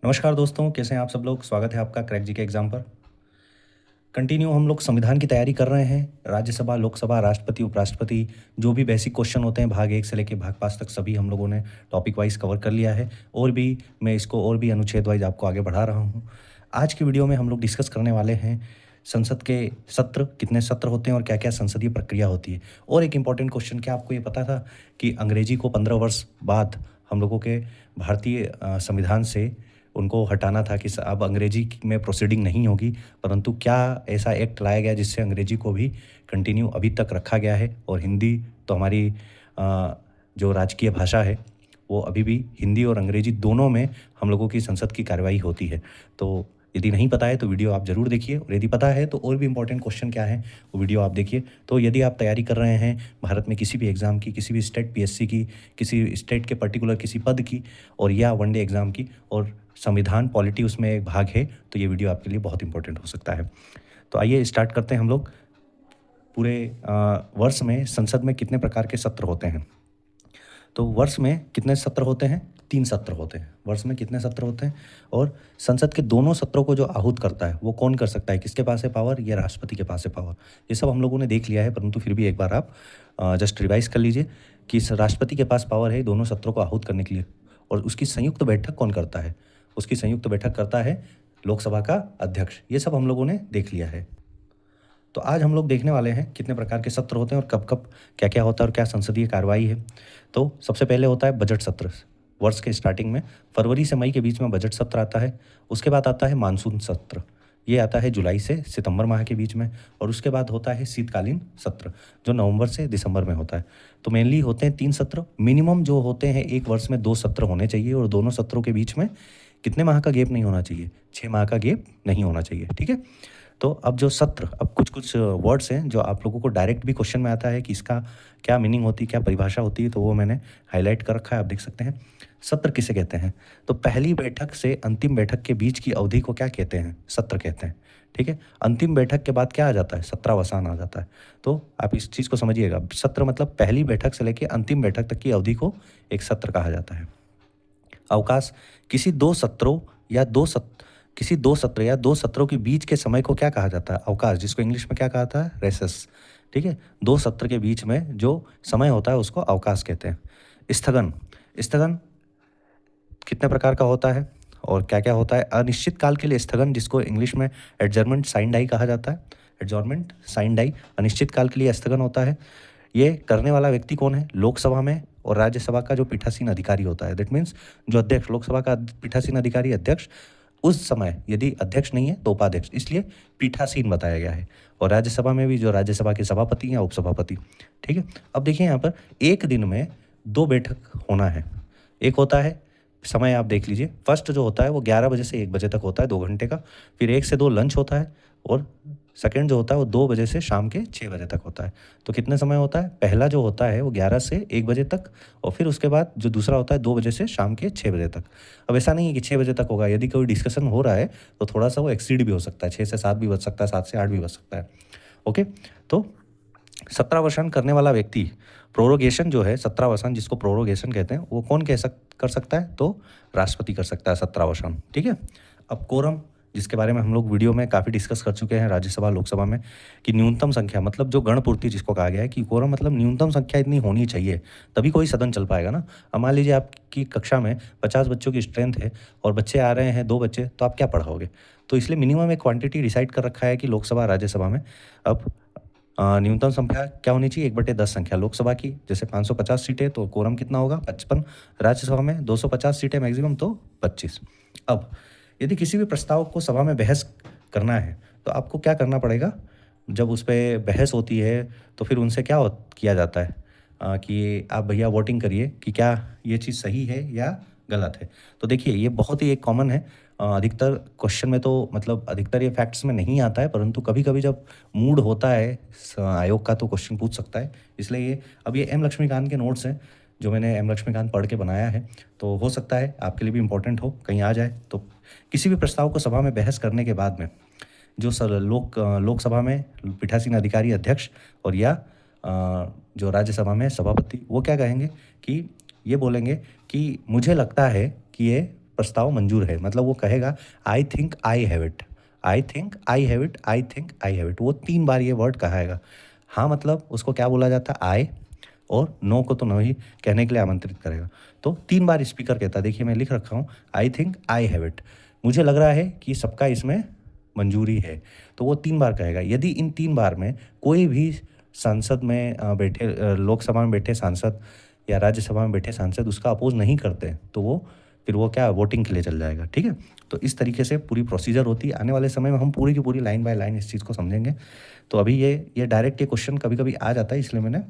नमस्कार दोस्तों, कैसे हैं आप सब लोग। स्वागत है आपका क्रैक जी के एग्ज़ाम पर। कंटिन्यू हम लोग संविधान की तैयारी कर रहे हैं। राज्यसभा, लोकसभा, राष्ट्रपति, उपराष्ट्रपति, जो भी बेसिक क्वेश्चन होते हैं भाग 1 से लेके भाग 5 तक सभी हम लोगों ने टॉपिक वाइज़ कवर कर लिया है। और भी मैं इसको और भी अनुच्छेद वाइज़ आपको आगे बढ़ा रहा हूँ। आज की वीडियो में हम लोग डिस्कस करने वाले हैं संसद के सत्र, कितने सत्र होते हैं और क्या-क्या संसदीय प्रक्रिया होती है। और एक इम्पॉर्टेंट क्वेश्चन, क्या आपको ये पता था कि अंग्रेजी को 15 वर्ष बाद हम लोगों के भारतीय संविधान से उनको हटाना था कि अब अंग्रेजी में प्रोसीडिंग नहीं होगी, परंतु क्या ऐसा एक्ट लाया गया जिससे अंग्रेजी को भी कंटिन्यू अभी तक रखा गया है। और हिंदी तो हमारी जो राजकीय भाषा है, वो अभी भी हिंदी और अंग्रेजी दोनों में हम लोगों की संसद की कार्रवाई होती है। तो यदि नहीं पता है तो वीडियो आप ज़रूर देखिए, और यदि पता है तो और भी इम्पोर्टेंट क्वेश्चन क्या है वो वीडियो आप देखिए। तो यदि आप तैयारी कर रहे हैं भारत में किसी भी एग्ज़ाम की, किसी भी स्टेट पीएससी की, किसी स्टेट के पर्टिकुलर किसी पद की, और या वनडे एग्ज़ाम की, और संविधान पॉलिटी उसमें एक भाग है, तो ये वीडियो आपके लिए बहुत इंपॉर्टेंट हो सकता है। तो आइए स्टार्ट करते हैं हम लोग। पूरे वर्ष में संसद में कितने प्रकार के सत्र होते हैं। तो वर्ष में कितने सत्र होते हैं? 3 सत्र होते हैं। वर्ष में कितने सत्र होते हैं? और संसद के दोनों सत्रों को जो आहूत करता है वो कौन कर सकता है? किसके पास है पावर? ये राष्ट्रपति के पास है पावर। ये सब हम लोगों ने देख लिया है, परंतु फिर भी एक बार आप जस्ट रिवाइज कर लीजिए कि इस राष्ट्रपति के पास पावर है दोनों सत्रों को आहूत करने के लिए। और उसकी संयुक्त बैठक कौन करता है? उसकी संयुक्त बैठक करता है लोकसभा का अध्यक्ष। ये सब हम लोगों ने देख लिया है। तो आज हम लोग देखने वाले हैं कितने प्रकार के सत्र होते हैं और कब कब क्या क्या होता है और क्या संसदीय कार्रवाई है। तो सबसे पहले होता है बजट सत्र। वर्ष के स्टार्टिंग में फरवरी से मई के बीच में बजट सत्र आता है। उसके बाद आता है मानसून सत्र, ये आता है जुलाई से सितंबर माह के बीच में। और उसके बाद होता है शीतकालीन सत्र, जो नवंबर से दिसंबर में होता है। तो मेनली होते हैं 3 सत्र। मिनिमम जो होते हैं एक वर्ष में 2 सत्र होने चाहिए, और दोनों सत्रों के बीच में कितने माह का गैप नहीं होना चाहिए? 6 माह का गैप नहीं होना चाहिए। ठीक है। तो अब जो सत्र, अब कुछ कुछ वर्ड्स हैं जो आप लोगों को डायरेक्ट भी क्वेश्चन में आता है कि इसका क्या मीनिंग होती है, क्या परिभाषा होती है, तो वो मैंने हाईलाइट कर रखा है, आप देख सकते हैं। सत्र किसे कहते हैं? तो पहली बैठक से अंतिम बैठक के बीच की अवधि को क्या कहते हैं? सत्र कहते हैं। ठीक है। अंतिम बैठक के बाद क्या आ जाता है? सत्रावसान आ जाता है। तो आप इस चीज़ को समझिएगा, सत्र मतलब पहली बैठक से लेकर अंतिम बैठक तक की अवधि को एक सत्र कहा जाता है। अवकाश, किसी दो सत्रों या दो सत्र किसी 2 सत्र या 2 सत्रों के बीच के समय को क्या कहा जाता है? अवकाश, जिसको इंग्लिश में क्या कहा था? रेसेस। ठीक है। 2 सत्र के बीच में जो समय होता है उसको अवकाश कहते हैं। स्थगन, स्थगन कितने प्रकार का होता है और क्या-क्या होता है? अनिश्चित काल के लिए स्थगन, जिसको इंग्लिश में एडजर्नमेंट साइन डाई कहा जाता है। एडजॉर्नमेंट साइन डाई, अनिश्चित काल के लिए स्थगन होता है। ये करने वाला व्यक्ति कौन है? लोकसभा में और राज्यसभा का जो पीठासीन अधिकारी होता है, दैट मीन्स जो अध्यक्ष, लोकसभा का पीठासीन अधिकारी अध्यक्ष, उस समय यदि अध्यक्ष नहीं है तो उपाध्यक्ष, इसलिए पीठासीन बताया गया है। और राज्यसभा में भी जो राज्यसभा के सभापति या उपसभापति। ठीक है। अब देखिए यहाँ पर एक दिन में 2 बैठक होना है। एक होता है, समय आप देख लीजिए, फर्स्ट जो होता है वो 11 बजे से 1 बजे तक होता है, 2 घंटे का। फिर 1 से 2 लंच होता है, और सेकंड जो होता है वो 2 बजे से शाम के 6 बजे तक होता है। तो कितने समय होता है? पहला जो होता है वो 11 से 1 बजे तक, और फिर उसके बाद जो दूसरा होता है 2 बजे से शाम के 6 बजे तक। अब ऐसा नहीं है कि 6 बजे तक होगा, यदि कोई डिस्कशन हो रहा है तो थोड़ा-सा वो एक्सीड भी हो सकता है, 6 से 7 भी बज सकता है, 7 से 8 भी बज सकता है। ओके। तो सत्रावसान करने वाला व्यक्ति, प्रोरोगेशन जो है, सत्रावसान जिसको प्रोरोगेशन कहते हैं, वो कौन कर सकता है? तो राष्ट्रपति कर सकता है सत्रावसान। ठीक है। अब कोरम, जिसके बारे में हम लोग वीडियो में काफ़ी डिस्कस कर चुके हैं राज्यसभा लोकसभा में, कि न्यूनतम संख्या मतलब जो गणपूर्ति जिसको कहा गया है, कि कोरम मतलब न्यूनतम संख्या इतनी होनी चाहिए तभी कोई सदन चल पाएगा ना। अब मान लीजिए आपकी कक्षा में 50 बच्चों की स्ट्रेंथ है और बच्चे आ रहे हैं 2 बच्चे, तो आप क्या पढ़ाओगे? तो इसलिए मिनिमम एक क्वांटिटी डिसाइड कर रखा है कि लोकसभा राज्यसभा में। अब न्यूनतम संख्या क्या होनी चाहिए? 1/10 संख्या लोकसभा की, जैसे 550 सीटें तो कोरम कितना होगा? 55। राज्यसभा में 250 सीटें मैक्सिमम, तो 25। अब यदि किसी भी प्रस्ताव को सभा में बहस करना है तो आपको क्या करना पड़ेगा? जब उस पे बहस होती है तो फिर उनसे क्या किया जाता है कि आप भैया वोटिंग करिए कि क्या ये चीज़ सही है या गलत है। तो देखिए ये बहुत ही एक कॉमन है। अधिकतर क्वेश्चन में तो मतलब अधिकतर ये फैक्ट्स में नहीं आता है, परंतु कभी-कभी जब मूड होता है आयोग का तो क्वेश्चन पूछ सकता है। इसलिए ये, अब ये एम लक्ष्मीकांत के नोट्स हैं जो मैंने एम लक्ष्मीकांत पढ़ के बनाया है, तो हो सकता है आपके लिए भी इम्पोर्टेंट हो, कहीं आ जाए। तो किसी भी प्रस्ताव को सभा में बहस करने के बाद में जो लोकसभा में पीठासीन अधिकारी अध्यक्ष, और या जो राज्यसभा में सभापति, वो क्या कहेंगे कि ये बोलेंगे कि मुझे लगता है कि ये प्रस्ताव मंजूर है, मतलब वो कहेगा I think I have it, I think I have it, I think I have it, वो 3 बार ये वर्ड कहाएगा। हाँ मतलब उसको क्या बोला जाता है, आई, और नो को तो नहीं कहने के लिए आमंत्रित करेगा। तो 3 बार स्पीकर कहता है, देखिए मैं लिख रखा हूँ, I think I have it, मुझे लग रहा है कि सबका इसमें मंजूरी है, तो वो 3 बार कहेगा। यदि इन 3 बार में कोई भी संसद में लोकसभा में बैठे सांसद या राज्यसभा में बैठे सांसद उसका अपोज नहीं करते, तो वो फिर वो क्या वोटिंग के लिए चल जाएगा। ठीक है, तो इस तरीके से पूरी प्रोसीजर होती है। आने वाले समय में हम पूरी की पूरी लाइन बाय लाइन इस चीज़ को समझेंगे। तो अभी ये डायरेक्ट ये क्वेश्चन कभी कभी आ जाता है, इसलिए मैंने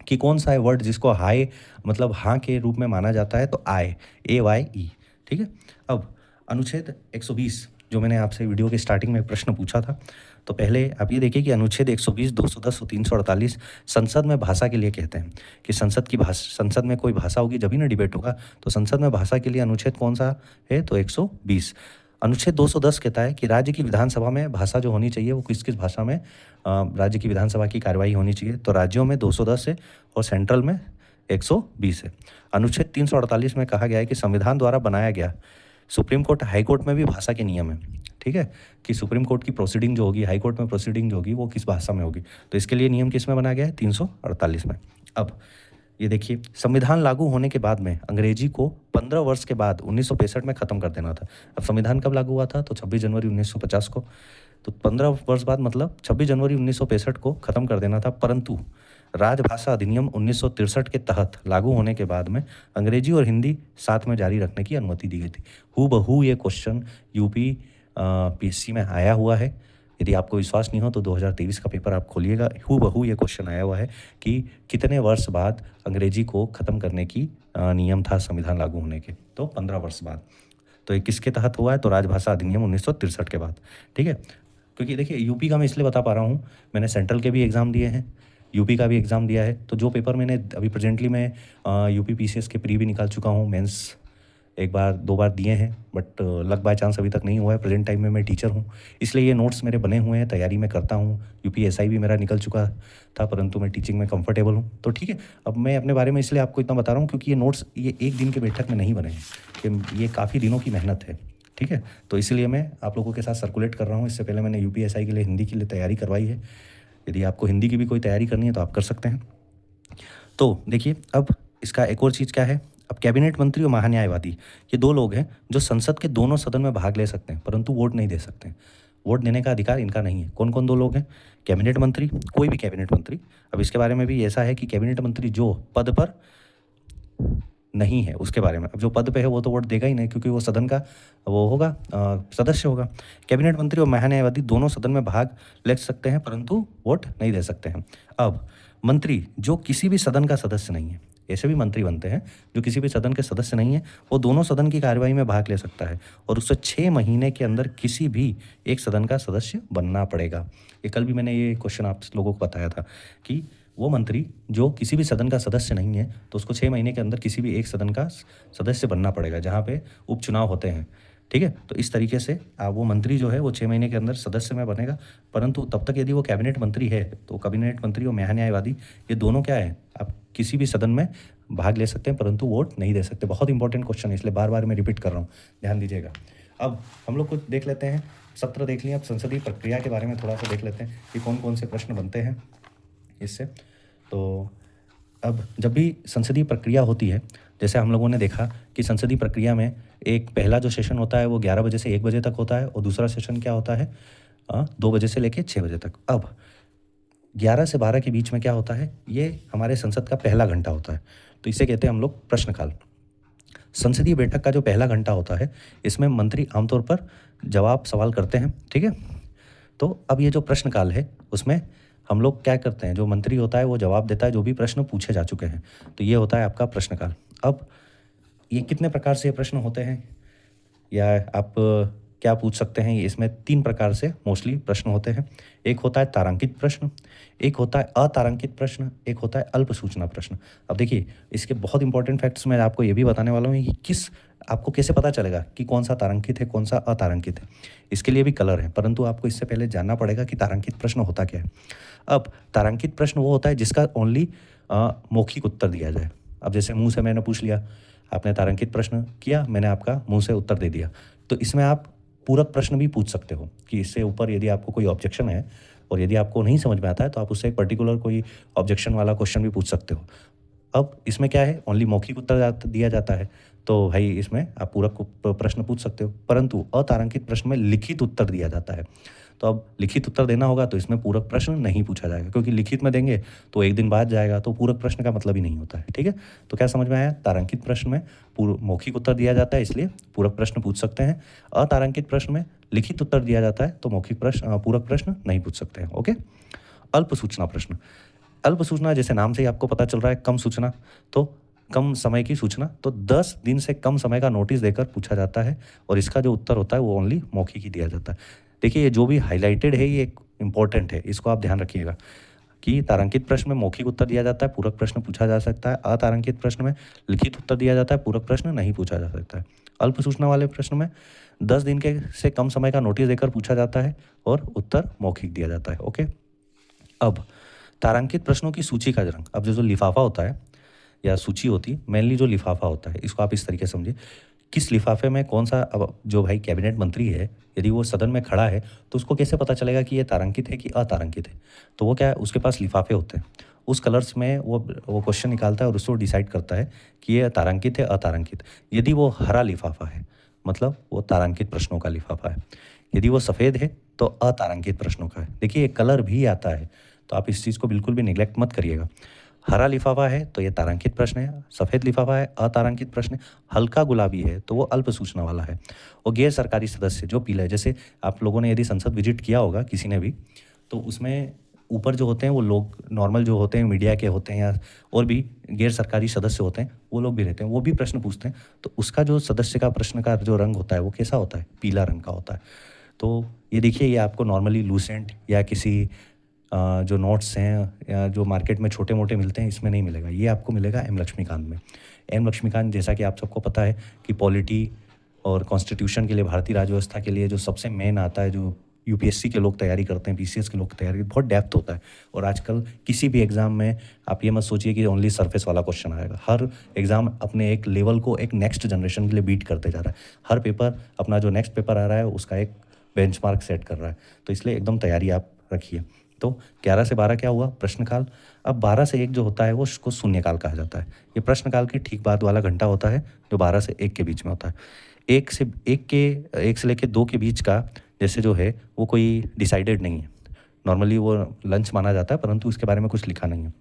कि कौन सा है वर्ड जिसको हाई मतलब हाँ के रूप में माना जाता है, तो आई, AYE। ठीक है, अब अनुच्छेद 120 जो मैंने आपसे वीडियो के स्टार्टिंग में प्रश्न पूछा था, तो पहले आप ये देखिए कि अनुच्छेद 120, 210 और 348 संसद में भाषा के लिए कहते हैं कि संसद में कोई भाषा होगी जब ही ना डिबेट होगा, तो संसद में भाषा के लिए अनुच्छेद कौन सा है, तो 120। अनुच्छेद 210 कहता है कि राज्य की विधानसभा में भाषा जो होनी चाहिए वो किस किस भाषा में राज्य की विधानसभा की कार्यवाही होनी चाहिए, तो राज्यों में 210 है और सेंट्रल में 120 है। अनुच्छेद 348 में कहा गया है कि संविधान द्वारा बनाया गया सुप्रीम कोर्ट, हाई कोर्ट में भी भाषा के नियम है। ठीक है, कि सुप्रीम कोर्ट की प्रोसीडिंग जो होगी, हाई कोर्ट में प्रोसीडिंग जो होगी वो किस भाषा में होगी, तो इसके लिए नियम किस में बनाया गया है, 348 में। अब ये देखिए, संविधान लागू होने के बाद में अंग्रेजी को 15 वर्ष के बाद 1965 में ख़त्म कर देना था। अब संविधान कब लागू हुआ था, तो 26 जनवरी 1950 को, तो 15 वर्ष बाद मतलब 26 जनवरी 1965 को ख़त्म कर देना था, परंतु राजभाषा अधिनियम 1963 के तहत लागू होने के बाद में अंग्रेजी और हिंदी साथ में जारी रखने की अनुमति दी गई थी। हूबहू ये क्वेश्चन यूपी PSC में आया हुआ है। यदि आपको विश्वास नहीं हो तो 2023 का पेपर आप खोलिएगा, हूबहू ये क्वेश्चन आया हुआ है कि कितने वर्ष बाद अंग्रेजी को ख़त्म करने की नियम था संविधान लागू होने के, तो 15 वर्ष बाद। तो ये किसके तहत हुआ है, तो राजभाषा अधिनियम 1963 के बाद। ठीक है, क्योंकि देखिए यूपी का मैं इसलिए बता पा रहा हूँ, मैंने सेंट्रल के भी एग्ज़ाम दिए हैं, यूपी का भी एग्ज़ाम दिया है, तो जो पेपर मैंने अभी प्रेजेंटली मैं यूपी PCS के प्री भी निकाल चुका हूँ, मेंस 1 बार 2 बार दिए हैं, बट लक बाय चांस अभी तक नहीं हुआ है। प्रेजेंट टाइम में मैं टीचर हूँ, इसलिए ये नोट्स मेरे बने हुए हैं, तैयारी मैं करता हूँ। UPSI भी मेरा निकल चुका था, परंतु मैं टीचिंग में कंफर्टेबल हूँ। तो ठीक है, अब मैं अपने बारे में इसलिए आपको इतना बता रहा हूँ क्योंकि ये नोट्स ये एक दिन के बैठक में नहीं बने हैं, कि ये काफ़ी दिनों की मेहनत है। ठीक है, तो इसलिए मैं आप लोगों के साथ सर्कुलेट कर रहा हूँ। इससे पहले मैंने UPSI के लिए हिंदी के लिए तैयारी करवाई है। यदि आपको हिंदी की भी कोई तैयारी करनी है तो आप कर सकते हैं। तो देखिए, अब इसका एक और चीज़ क्या है, अब कैबिनेट मंत्री और महान्यायवादी ये 2 लोग हैं जो संसद के दोनों सदन में भाग ले सकते हैं, परंतु वोट नहीं दे सकते हैं। वोट देने का अधिकार इनका नहीं है। कौन कौन 2 लोग हैं, कैबिनेट मंत्री, कोई भी कैबिनेट मंत्री। अब इसके बारे में भी ऐसा है कि कैबिनेट मंत्री जो पद पर नहीं है उसके बारे में, अब जो पद पे है वो तो वोट देगा ही नहीं, क्योंकि वो सदन का वो होगा, सदस्य होगा। कैबिनेट मंत्री और महान्यायवादी दोनों सदन में भाग ले सकते हैं, परंतु वोट नहीं दे सकते हैं। अब मंत्री जो किसी भी सदन का सदस्य नहीं है, ऐसे भी मंत्री बनते हैं जो किसी भी सदन के सदस्य नहीं है, वो दोनों सदन की कार्यवाही में भाग ले सकता है, और उससे 6 महीने के अंदर किसी भी एक सदन का सदस्य बनना पड़ेगा। ये कल भी मैंने ये क्वेश्चन आप लोगों को बताया था कि वो मंत्री जो किसी भी सदन का सदस्य नहीं है, तो उसको 6 महीने के अंदर किसी भी एक सदन का सदस्य बनना पड़ेगा, जहाँ पे उपचुनाव होते हैं। ठीक है, तो इस तरीके से वो मंत्री जो है वो 6 महीने के अंदर सदस्य में बनेगा, परंतु तब तक यदि वो कैबिनेट मंत्री है तो कैबिनेट मंत्री और महान्यायवादी ये दोनों क्या है, आप किसी भी सदन में भाग ले सकते हैं, परंतु वोट नहीं दे सकते। बहुत इंपॉर्टेंट क्वेश्चन है, इसलिए बार बार मैं रिपीट कर रहा हूँ, ध्यान दीजिएगा। अब हम लोग कुछ देख लेते हैं, सत्र देख लिया, अब संसदीय प्रक्रिया के बारे में थोड़ा सा देख लेते हैं कि कौन कौन से प्रश्न बनते हैं इससे। तो अब जब भी संसदीय प्रक्रिया होती है, जैसे हम लोगों ने देखा कि संसदीय प्रक्रिया में एक पहला जो सेशन होता है वो 11 बजे से 1 बजे तक होता है, और दूसरा सेशन क्या होता है 2 बजे से लेकर 6 बजे तक। अब 11 से 12 के बीच में क्या होता है, ये हमारे संसद का पहला घंटा होता है, तो इसे कहते हैं हम लोग प्रश्नकाल। संसदीय बैठक का जो पहला घंटा होता है, इसमें मंत्री आमतौर पर जवाब सवाल करते हैं। ठीक है, तो अब ये जो प्रश्नकाल है उसमें हम लोग क्या करते हैं, जो मंत्री होता है वो जवाब देता है जो भी प्रश्न पूछे जा चुके हैं, तो ये होता है आपका प्रश्नकाल। अब ये कितने प्रकार से प्रश्न होते हैं, या आप क्या पूछ सकते हैं, इसमें 3 प्रकार से मोस्टली प्रश्न होते हैं। एक होता है तारांकित प्रश्न, एक होता है अतारांकित प्रश्न, एक होता है अल्प सूचना प्रश्न। अब देखिए, इसके बहुत इंपॉर्टेंट फैक्ट्स मैं आपको ये भी बताने वाला हूँ कि आपको कैसे पता चलेगा कि कौन सा तारांकित है कौन सा अतारांकित है। इसके लिए भी कलर है, परंतु आपको इससे पहले जानना पड़ेगा कि तारांकित प्रश्न होता क्या है। अब तारांकित प्रश्न वो होता है जिसका ओनली मौखिक उत्तर दिया जाए। अब जैसे मुंह से मैंने पूछ लिया आपने तारांकित प्रश्न किया, मैंने आपका मुँह से उत्तर दे दिया। तो इसमें आप पूरक प्रश्न भी पूछ सकते हो कि इससे ऊपर यदि आपको कोई ऑब्जेक्शन है और यदि आपको नहीं समझ में आता है तो आप उससे एक पर्टिकुलर कोई ऑब्जेक्शन वाला क्वेश्चन भी पूछ सकते हो। अब इसमें क्या है, ओनली मौखिक उत्तर दिया जाता है, तो भाई इसमें आप पूरक प्रश्न पूछ सकते हो, परंतु अतारांकित प्रश्न में लिखित उत्तर दिया जाता है। तो अब लिखित उत्तर देना होगा तो इसमें पूरक प्रश्न नहीं पूछा जाएगा, क्योंकि लिखित में देंगे तो एक दिन बाद जाएगा, तो पूरक प्रश्न का मतलब ही नहीं होता है। ठीक है, तो क्या समझ में आया? तारांकित प्रश्न में मौखिक उत्तर दिया जाता है, इसलिए पूरक प्रश्न पूछ सकते हैं। अतारांकित प्रश्न में लिखित उत्तर दिया जाता है, तो मौखिक प्रश्न पूरक प्रश्न नहीं पूछ सकते हैं। ओके। अल्प सूचना प्रश्न। अल्प सूचना जैसे नाम से ही आपको पता चल रहा है, कम सूचना, तो कम समय की सूचना, तो 10 दिन से कम समय का नोटिस देकर पूछा जाता है और इसका जो उत्तर होता है वो ओनली मौखिक ही दिया जाता है। देखिए, ये जो भी हाईलाइटेड है ये इंपॉर्टेंट है, इसको आप ध्यान रखिएगा कि तारांकित प्रश्न में मौखिक उत्तर दिया जाता है, पूरक प्रश्न पूछा जा सकता है। अतारांकित प्रश्न में लिखित उत्तर दिया जाता है, पूरक प्रश्न नहीं पूछा जा सकता है। अल्प सूचना वाले प्रश्न में 10 दिन के से कम समय का नोटिस देकर पूछा जाता है और उत्तर मौखिक दिया जाता है। ओके। अब तारांकित प्रश्नों की सूची का रंग, अब जो लिफाफा होता है या सूची होती है, मेनली जो लिफाफा होता है इसको आप इस तरीके से समझिए, किस लिफाफे में कौन सा, अब जो भाई कैबिनेट मंत्री है यदि वो सदन में खड़ा है तो उसको कैसे पता चलेगा कि ये तारांकित है कि अतारांकित है? तो वो क्या है, उसके पास लिफाफे होते हैं, उस कलर्स में वो क्वेश्चन निकालता है और उसको डिसाइड करता है कि ये तारांकित है अतारांकित। यदि वो हरा लिफाफा है मतलब वो तारांकित प्रश्नों का लिफाफा है, यदि वो सफ़ेद है तो अतारांकित प्रश्नों का है। देखिए, एक कलर भी आता है, तो आप इस चीज़ को बिल्कुल भी निगलेक्ट मत करिएगा। हरा लिफाफा है तो ये तारांकित प्रश्न है, सफ़ेद लिफाफा है अतारांकित प्रश्न है, हल्का गुलाबी है तो वो अल्प सूचना वाला है, और गैर सरकारी सदस्य जो पीला है, जैसे आप लोगों ने यदि संसद विजिट किया होगा किसी ने भी, तो उसमें ऊपर जो होते हैं वो लोग नॉर्मल जो होते हैं, मीडिया के होते हैं या और भी गैर सरकारी सदस्य होते हैं, वो लोग भी रहते हैं, वो भी प्रश्न पूछते हैं। तो उसका जो सदस्य का प्रश्न का जो रंग होता है वो कैसा होता है? पीला रंग का होता है। तो ये देखिए, ये आपको नॉर्मली लूसेंट या किसी जो नोट्स हैं या जो मार्केट में छोटे मोटे मिलते हैं इसमें नहीं मिलेगा, ये आपको मिलेगा एम लक्ष्मीकांत में। एम लक्ष्मीकांत, जैसा कि आप सबको पता है कि पॉलिटी और कॉन्स्टिट्यूशन के लिए, भारतीय राज्य व्यवस्था के लिए जो सबसे मेन आता है, जो यूपीएससी के लोग तैयारी करते हैं, पीसीएस के लोग तैयारी, बहुत डेप्थ होता है। और आजकल किसी भी एग्ज़ाम में आप ये मत सोचिए कि ओनली सरफेस वाला क्वेश्चन आएगा, हर एग्ज़ाम अपने एक लेवल को एक नेक्स्ट जनरेशन के लिए बीट करते जा रहा है। हर पेपर अपना जो नेक्स्ट पेपर आ रहा है उसका एक बेंचमार्क सेट कर रहा है, तो इसलिए एकदम तैयारी आप रखिए। तो 11 से 12 क्या हुआ? प्रश्नकाल। अब 12 से 1 जो होता है वो उसको शून्यकाल कहा जाता है। ये प्रश्नकाल के ठीक बाद वाला घंटा होता है जो 12 से 1 के बीच में होता है। 1 से लेके 2 के बीच का जैसे जो है वो कोई डिसाइडेड नहीं है। नॉर्मली वो लंच माना जाता है, परंतु इसके बारे में कुछ लिखा नहीं है।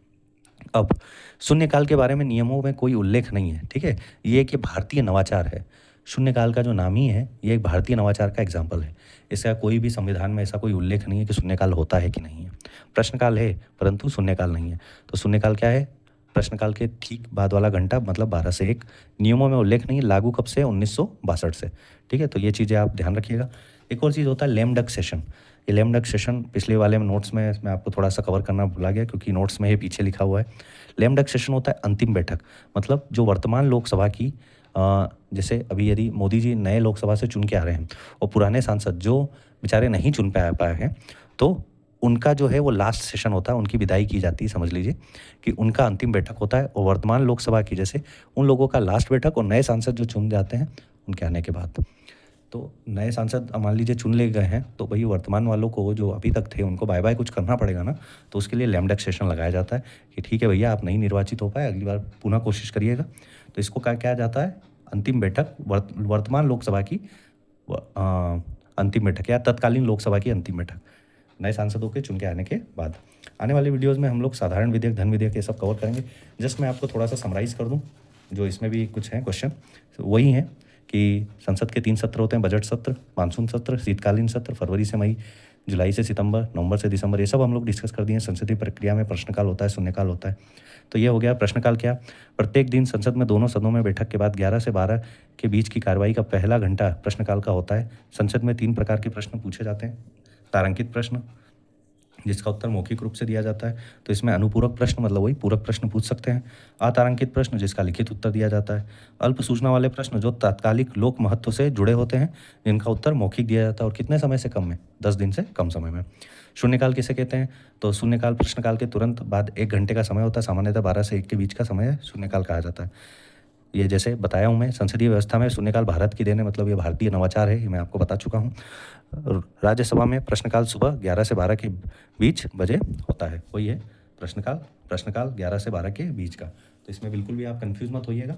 अब शून्यकाल के बारे में नियमों में कोई उल्लेख नहीं है, ठीक है? ये एक भारतीय नवाचार है। शून्यकाल का जो नाम ही है, ये एक भारतीय नवाचार का एग्जाम्पल है। इसका कोई भी संविधान में ऐसा कोई उल्लेख नहीं है कि शून्यकाल होता है कि नहीं है। प्रश्नकाल है, परंतु शून्यकाल नहीं है। तो शून्यकाल क्या है? प्रश्नकाल के ठीक बाद वाला घंटा, मतलब 12 से 1। नियमों में उल्लेख नहीं है, लागू कब से? 1962 से। ठीक है, तो ये चीज़ें आप ध्यान रखिएगा। एक और चीज़ होता है लेम डक सेशन। ये लेम डक सेशन पिछले वाले में नोट्स में मैं आपको थोड़ा सा कवर करना भुला गया, क्योंकि नोट्स में ये पीछे लिखा हुआ है। लेम डक सेशन होता है अंतिम बैठक, मतलब जो वर्तमान लोकसभा की जैसे अभी यदि मोदी जी नए लोकसभा से चुन के आ रहे हैं और पुराने सांसद जो बेचारे नहीं चुन पाए हैं, तो उनका जो है वो लास्ट सेशन होता है, उनकी विदाई की जाती है, समझ लीजिए कि उनका अंतिम बैठक होता है। और वर्तमान लोकसभा की जैसे उन लोगों का लास्ट बैठक, और नए सांसद जो चुन जाते हैं उनके आने के बाद। तो नए सांसद मान लीजिए चुन ले गए हैं, तो भाई वर्तमान वालों को जो अभी तक थे उनको बाय बाय कुछ करना पड़ेगा ना, तो उसके लिए लैम डक सेशन लगाया जाता है कि ठीक है भैया, आप नहीं निर्वाचित हो पाए, अगली बार पुनः कोशिश करिएगा। तो इसको क्या जाता है? अंतिम बैठक, वर्तमान लोकसभा की अंतिम बैठक या तत्कालीन लोकसभा की अंतिम बैठक, नए सांसदों के चुन के आने के बाद। आने वाले वीडियोज़ में हम लोग साधारण विधेयक, धन विधेयक, ये सब कवर करेंगे। जस्ट मैं आपको थोड़ा सा समराइज़ कर दूँ, जो इसमें भी कुछ हैं क्वेश्चन, वही हैं कि संसद के 3 सत्र होते हैं, बजट सत्र, मानसून सत्र, शीतकालीन सत्र, फरवरी से मई, जुलाई से सितंबर, नवंबर से दिसंबर, ये सब हम लोग डिस्कस कर दिए हैं। संसदीय प्रक्रिया में प्रश्नकाल होता है, शून्यकाल होता है। तो ये हो गया प्रश्नकाल। क्या? प्रत्येक दिन संसद में दोनों सदनों में बैठक के बाद 11 से 12 के बीच की कार्रवाई का पहला घंटा प्रश्नकाल का होता है। संसद में 3 प्रकार के प्रश्न पूछे जाते हैं। तारांकित प्रश्न, जिसका उत्तर मौखिक रूप से दिया जाता है, तो इसमें अनुपूरक प्रश्न, मतलब वही पूरक प्रश्न पूछ सकते हैं। अतारांकित प्रश्न, जिसका लिखित उत्तर दिया जाता है। अल्प सूचना वाले प्रश्न, जो तात्कालिक लोक महत्व से जुड़े होते हैं, जिनका उत्तर मौखिक दिया जाता है और कितने समय से कम में? 10 दिन से कम समय में। शून्यकाल किसे कहते हैं? तो शून्यकाल प्रश्नकाल के तुरंत बाद 1 घंटे का समय होता है, सामान्यतः 12 से 1 के बीच का समय शून्यकाल कहा जाता है। ये जैसे बताया हूँ मैं, संसदीय व्यवस्था में शून्यकाल भारत की देन है, मतलब ये भारतीय नवाचार है, ये मैं आपको बता चुका हूँ। राज्यसभा में प्रश्नकाल सुबह 11 से 12 के बीच बजे होता है, वही है प्रश्नकाल 11 से 12 के बीच का। तो इसमें बिल्कुल भी आप कंफ्यूज मत होइएगा।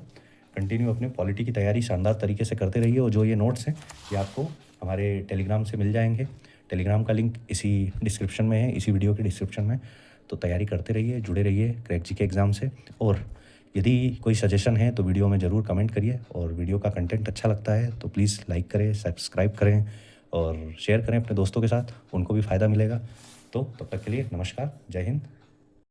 कंटिन्यू अपने पॉलिटी की तैयारी शानदार तरीके से करते रहिए, और जो ये नोट्स हैं ये आपको हमारे टेलीग्राम से मिल जाएंगे। टेलीग्राम का लिंक इसी डिस्क्रिप्शन में है, इसी वीडियो के डिस्क्रिप्शन में। तो तैयारी करते रहिए, जुड़े रहिए क्रैक जीके एग्ज़ाम से। और यदि कोई सजेशन है तो वीडियो में ज़रूर कमेंट करिए, और वीडियो का कंटेंट अच्छा लगता है तो प्लीज़ लाइक करें, सब्सक्राइब करें और शेयर करें अपने दोस्तों के साथ, उनको भी फ़ायदा मिलेगा। तो तब तक के लिए नमस्कार, जय हिंद।